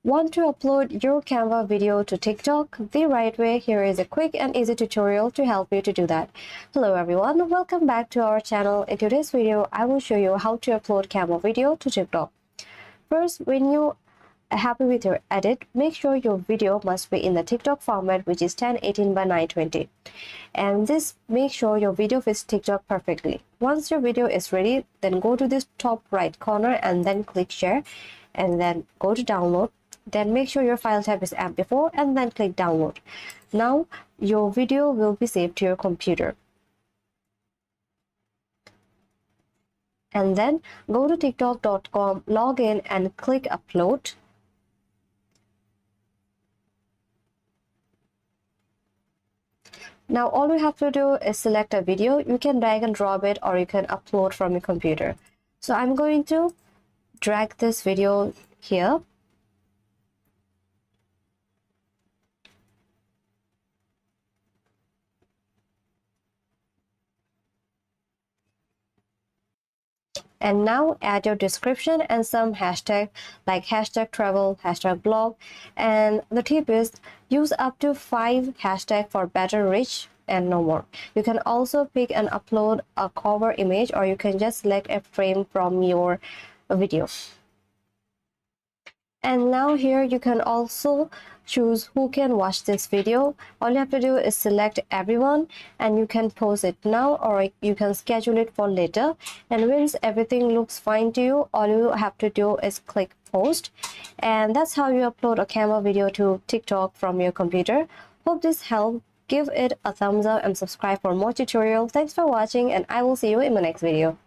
Want to upload your Canva video to TikTok the right way? Here is a quick and easy tutorial to help you to do that. Hello everyone, welcome back to our channel. In today's video, I will show you how to upload Canva video to TikTok. First, when you are happy with your edit, make sure your video must be in the TikTok format, which is 1080 by 920. And this make sure your video fits TikTok perfectly. Once your video is ready, then go to this top right corner and then click share and then go to download. Then make sure your file type is MP4 and then click download. Now your video will be saved to your computer. And then go to tiktok.com, log in and click upload. Now all you have to do is select a video. You can drag and drop it or you can upload from your computer. So I'm going to drag this video here. And now add your description and some hashtag like hashtag travel, hashtag blog. And the tip is use up to 5 hashtags for better reach and no more. You can also pick and upload a cover image or you can just select a frame from your video. And now here you can also choose who can watch this video. All you have to do is select everyone and you can post it now or you can schedule it for later. And once everything looks fine to you, all you have to do is click post. And that's how you upload a Canva video to TikTok from your computer. Hope this helped. Give it a thumbs up and subscribe for more tutorials. Thanks for watching and I will see you in my next video.